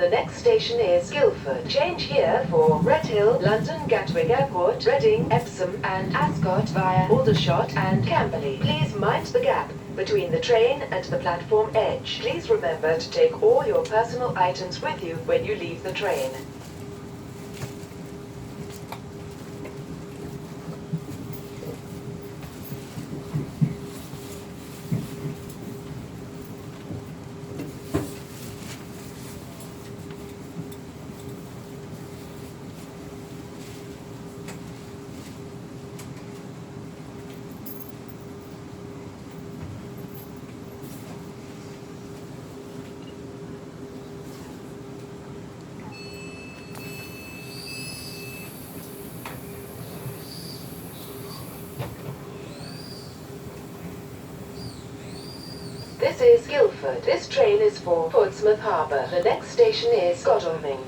The next station is Guildford. Change here for Redhill, London Gatwick Airport, Reading, Epsom and Ascot via Aldershot and Camberley. Please mind the gap between the train and the platform edge. Please remember to take all your personal items with you when you leave the train. This is Guildford. This train is for Portsmouth Harbour. The next station is Godalming.